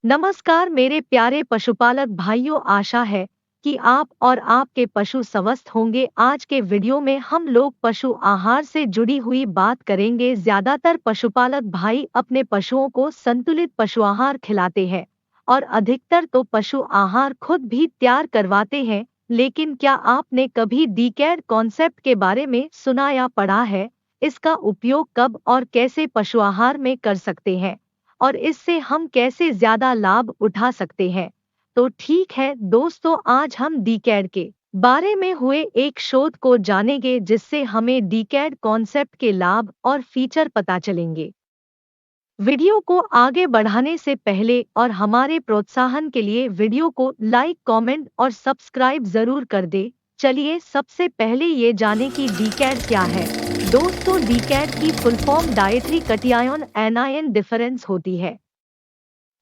नमस्कार मेरे प्यारे पशुपालक भाइयों, आशा है कि आप और आपके पशु स्वस्थ होंगे। आज के वीडियो में हम लोग पशु आहार से जुड़ी हुई बात करेंगे। ज्यादातर पशुपालक भाई अपने पशुओं को संतुलित पशु आहार खिलाते हैं और अधिकतर तो पशु आहार खुद भी तैयार करवाते हैं। लेकिन क्या आपने कभी डीकैड कॉन्सेप्ट के बारे में सुना या पढ़ा है? इसका उपयोग कब और कैसे पशु आहार में कर सकते हैं और इससे हम कैसे ज्यादा लाभ उठा सकते हैं? तो ठीक है दोस्तों, आज हम डीकैड के बारे में हुए एक शोध को जानेंगे जिससे हमें डीकैड कॉन्सेप्ट के लाभ और फीचर पता चलेंगे। वीडियो को आगे बढ़ाने से पहले और हमारे प्रोत्साहन के लिए वीडियो को लाइक, कमेंट और सब्सक्राइब जरूर कर दे। चलिए सबसे पहले ये जाने कि डीकैड क्या है। दोस्तों, डीकैड की full form dietary cation anion difference होती है।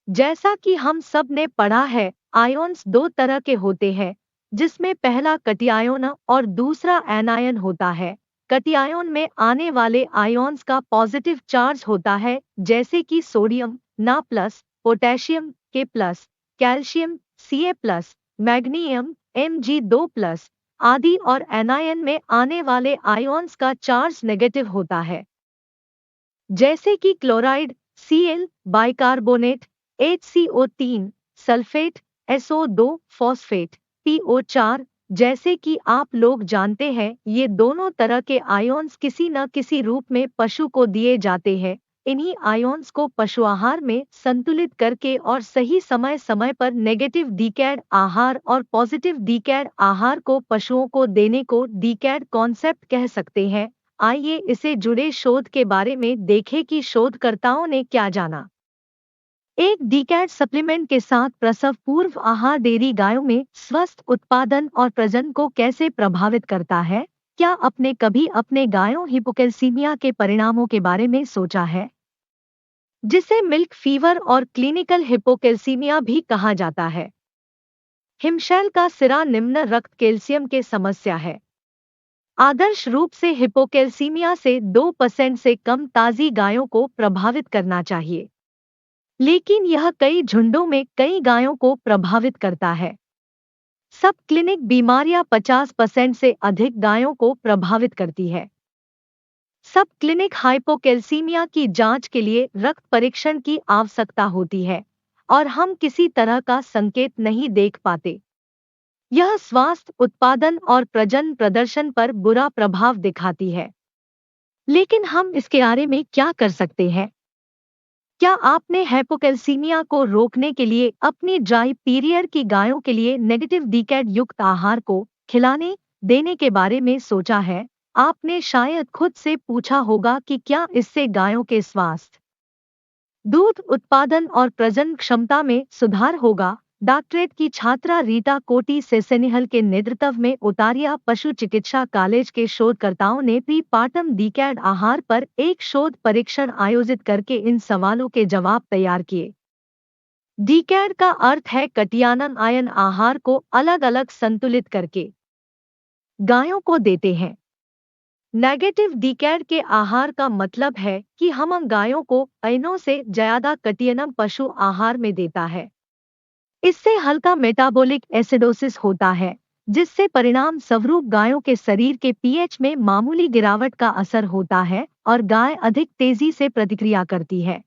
जैसा कि हम सब ने पढ़ा है, आयन्स दो तरह के होते हैं, जिसमें पहला कटियायन और दूसरा एनायन होता है। कटियायन में आने वाले आयन्स का पॉजिटिव चार्ज होता है, जैसे कि sodium Na plus, potassium K plus, calcium Ca plus, magnesium Mg2 plus आदि। और एनायन में आने वाले आयन्स का चार्ज नेगेटिव होता है, जैसे कि chloride Cl, bicarbonate HCO3, sulphate SO2, phosphate PO4। जैसे कि आप लोग जानते हैं, ये दोनों तरह के आयन्स किसी न किसी रूप में पशु को दिए जाते हैं। इन्हीं आयन्स को पशु आहार में संतुलित करके और सही समय समय पर नेगेटिव डीकैड आहार और पॉजिटिव डीकैड आहार को पशुओं को देने को डीकैड कॉन्सेप्ट कह सकते हैं। आइए इसे जुड़े शोध के बारे में देखें कि शोधकर्ताओं ने क्या जाना। एक डीकैड सप्लीमेंट के साथ प्रसव पूर्व आहार डेयरी गायों में स्वस्थ उत्पादन और प्रजनन को कैसे प्रभावित करता है? क्या आपने कभी अपने गायों हिपोकैल्सीमिया के परिणामों के बारे में सोचा है, जिसे मिल्क फीवर और क्लिनिकल हिपोकैल्सीमिया भी कहा जाता है? हिमशैल का सिरा निम्न रक्त कैल्शियम के समस्या है। आदर्श रूप से हिपोकैल्सीमिया से 2% से कम ताजी गायों को प्रभावित करना चाहिए, लेकिन यह कई झुंडों में कई गायों को प्रभावित करता है। सब क्लिनिक बीमारियां 50% से अधिक गायों को प्रभावित करती है। सब क्लिनिक हाइपोकैल्सीमिया की जांच के लिए रक्त परीक्षण की आवश्यकता होती है और हम किसी तरह का संकेत नहीं देख पाते। यह स्वास्थ्य, उत्पादन और प्रजनन प्रदर्शन पर बुरा प्रभाव दिखाती है। लेकिन हम इसके बारे में क्या कर सकते हैं? क्या आपने हाइपोकैल्सीमिया को रोकने के लिए अपनी ड्राई पीरियड की गायों के लिए नेगेटिव डीकैड युक्त आहार को खिलाने देने के बारे में सोचा है? आपने शायद खुद से पूछा होगा कि क्या इससे गायों के स्वास्थ्य, दूध उत्पादन और प्रजनन क्षमता में सुधार होगा? डॉक्टरेट की छात्रा रीटा कोटी सेसेनिहल के नेतृत्व में ओतारिया पशु चिकित्सा कॉलेज के शोधकर्ताओं ने प्रीपार्टम डीकैड आहार पर एक शोध परीक्षण आयोजित करके इन सवालों के जवाब तैयार किए। डीकैड का अर्थ है कटियायन आयन आहार को अलग अलग संतुलित करके गायों को देते हैं। नेगेटिव डीकैड के आहार का मतलब है कि हम गायों को आयनों से ज्यादा कटियायन पशु आहार में देता है। इससे हल्का मेटाबॉलिक एसिडोसिस होता है, जिससे परिणाम स्वरूप गायों के शरीर के पीएच में मामूली गिरावट का असर होता है और गाय अधिक तेजी से प्रतिक्रिया करती है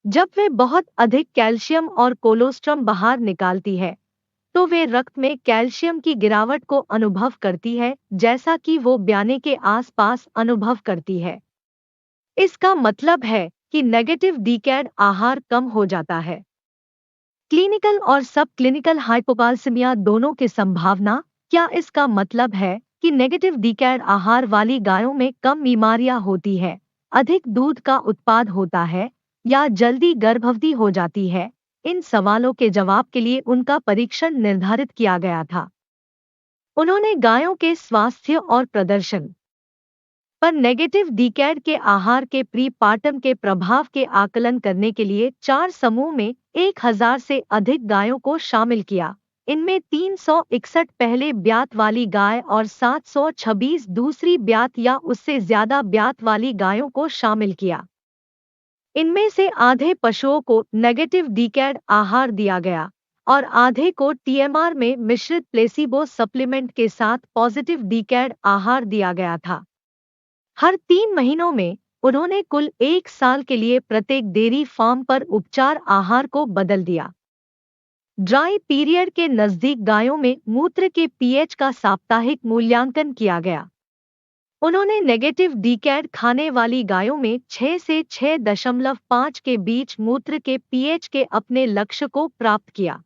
जब वे बहुत अधिक कैल्शियम और कोलोस्ट्रम बाहर निकालती है। तो वे रक्त में कैल्शियम की गिरावट को अनुभव करती है, जैसा कि वो ब्याने के आसपास अनुभव करती है। इसका मतलब है कि नेगेटिव डीकैड आहार कम हो जाता है। क्लिनिकल और सब क्लिनिकल हाइपोकैल्सीमिया दोनों की संभावना। क्या इसका मतलब है कि नेगेटिव डीकैड आहार वाली गायों में कम बीमारियां होती है, अधिक दूध का उत्पाद होता है या जल्दी गर्भवती हो जाती है? इन सवालों के जवाब के लिए उनका परीक्षण निर्धारित किया गया था। उन्होंने गायों के स्वास्थ्य और प्रदर्शन पर नेगेटिव डीकैड के आहार के प्रीपार्टम के प्रभाव के आकलन करने के लिए 4 समूह में 1000 से अधिक गायों को शामिल किया। इनमें 361 पहले ब्यात वाली गाय और 726 दूसरी ब्यात या उससे ज्यादा ब्यात वाली गायों को शामिल किया। इनमें से आधे पशुओं को नेगेटिव डीकैड आहार दिया गया और आधे को टीएमआर में मिश्रित प्लेसिबो सप्लीमेंट के साथ पॉजिटिव डीकैड आहार दिया गया था। हर 3 महीनों में उन्होंने कुल 1 साल के लिए प्रत्येक डेयरी फार्म पर उपचार आहार को बदल दिया। ड्राई पीरियड के नजदीक गायों में मूत्र के पीएच का साप्ताहिक मूल्यांकन किया गया। उन्होंने नेगेटिव डीकैड खाने वाली गायों में 6 से 6.5 के बीच मूत्र के पीएच के अपने लक्ष्य को प्राप्त किया।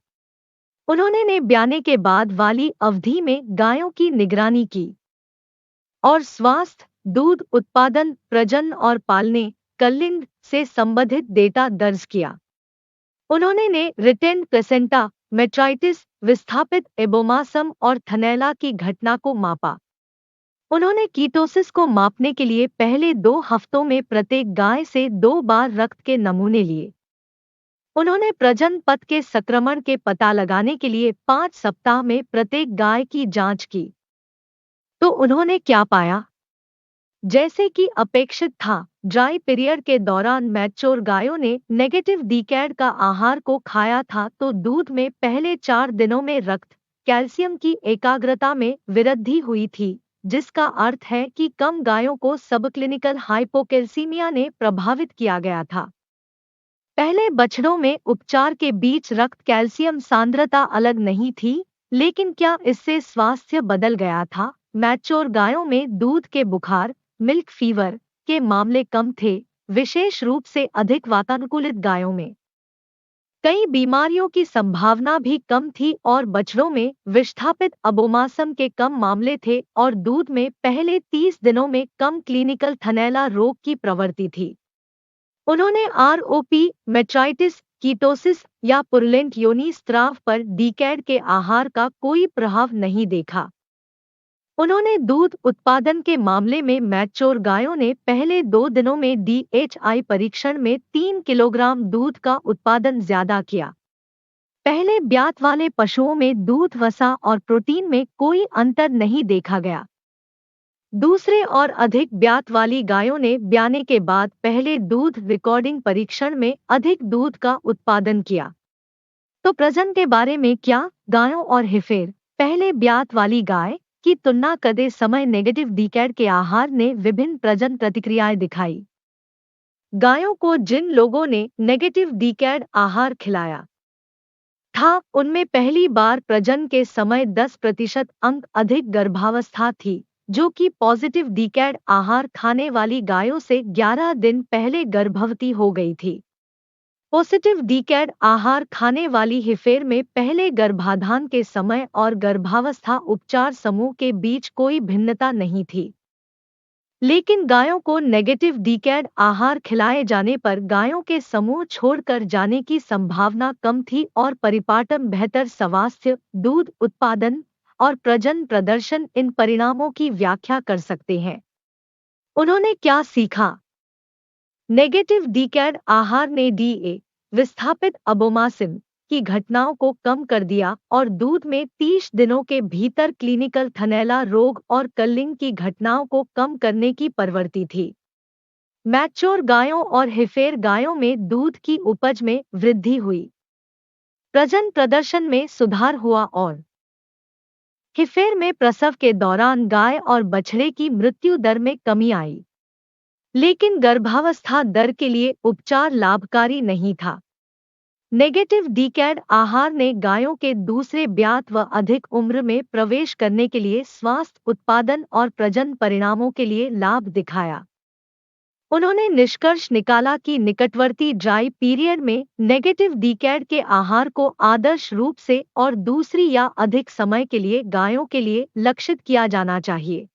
उन्होंने ब्याने के बाद वाली अवधि में गायों की निगरानी की और स्वास्थ्य, दूध उत्पादन, प्रजनन और पालने, कलिंग से संबंधित डेटा दर्ज किया। उन्होंने रिटेंड प्लेसेंटा, मेट्राइटिस, विस्थापित एबोमासम और थनैला की घटना को मापा। उन्होंने कीटोसिस को मापने के लिए पहले 2 हफ्तों में प्रत्येक गाय से 2 बार रक्त के नमूने लिए। उन्होंने प्रजनन पथ के संक्रमण के पता लगाने के लिए 5 सप्ताह में प्रत्येक गाय की जांच की। तो उन्होंने क्या पाया? जैसे कि अपेक्षित था, ड्राई पीरियड के दौरान मैच्योर गायों ने नेगेटिव डीकैड का आहार को खाया था तो दूध में पहले 4 दिनों में रक्त कैल्शियम की एकाग्रता में वृद्धि हुई थी, जिसका अर्थ है कि कम गायों को सबक्लिनिकल हाइपोकैल्सीमिया ने प्रभावित किया गया था। पहले बछड़ों में उपचार के बीच रक्त कैल्शियम सांद्रता अलग नहीं थी, लेकिन क्या इससे स्वास्थ्य बदल गया था? मैच्योर गायों में दूध के बुखार, मिल्क फीवर के मामले कम थे, विशेष रूप से अधिक वातानुकूलित गायों में कई बीमारियों की संभावना भी कम थी और बछड़ों में विस्थापित अबोमासम के कम मामले थे और दूध में पहले 30 दिनों में कम क्लिनिकल थनैला रोग की प्रवृत्ति थी। उन्होंने आरओपी, मेट्राइटिस, कीटोसिस या पुरलेंट योनि स्राव पर डीकैड के आहार का कोई प्रभाव नहीं देखा। उन्होंने दूध उत्पादन के मामले में मैच्योर गायों ने पहले 2 दिनों में डीएचआई परीक्षण में 3 किलोग्राम दूध का उत्पादन ज्यादा किया। पहले ब्यात वाले पशुओं में दूध, वसा और प्रोटीन में कोई अंतर नहीं देखा गया। दूसरे और अधिक ब्यात वाली गायों ने ब्याने के बाद पहले दूध रिकॉर्डिंग परीक्षण में अधिक दूध का उत्पादन किया। तो प्रजनन के बारे में क्या? गायों और हेफेर पहले ब्यात वाली गाय की तुलना करते समय नेगेटिव डीकैड के आहार ने विभिन्न प्रजनन प्रतिक्रियाएं दिखाई। गायों को जिन लोगों ने नेगेटिव डीकैड आहार खिलाया था, उनमें पहली बार प्रजनन के समय 10% अंक अधिक गर्भावस्था थी, जो कि पॉजिटिव डीकैड आहार खाने वाली गायों से 11 दिन पहले गर्भवती हो गई थी। पॉजिटिव डीकैड आहार खाने वाली हेफेर में पहले गर्भाधान के समय और गर्भावस्था उपचार समूह के बीच कोई भिन्नता नहीं थी, लेकिन गायों को नेगेटिव डीकैड आहार खिलाए जाने पर गायों के समूह छोड़कर जाने की संभावना कम थी और परिपाटन, बेहतर स्वास्थ्य, दूध उत्पादन और प्रजनन प्रदर्शन इन परिणामों की व्याख्या कर सकते हैं। उन्होंने क्या सीखा? नेगेटिव डीकैड आहार ने डीए विस्थापित अबोमासिम की घटनाओं को कम कर दिया और दूध में 30 दिनों के भीतर क्लिनिकल थनैला रोग और कलिंग की घटनाओं को कम करने की प्रवृत्ति थी। मैच्योर गायों और हेफेर गायों में दूध की उपज में वृद्धि हुई, प्रजनन प्रदर्शन में सुधार हुआ और हेफेर में प्रसव के दौरान गाय और बछड़े की मृत्यु दर में कमी आई। लेकिन गर्भावस्था दर के लिए उपचार लाभकारी नहीं था। नेगेटिव डीकैड आहार ने गायों के दूसरे ब्यात व अधिक उम्र में प्रवेश करने के लिए स्वास्थ्य, उत्पादन और प्रजनन परिणामों के लिए लाभ दिखाया। उन्होंने निष्कर्ष निकाला कि निकटवर्ती ड्राई पीरियड में नेगेटिव डीकैड के आहार को आदर्श रूप से और दूसरी या अधिक समय के लिए गायों के लिए लक्षित किया जाना चाहिए।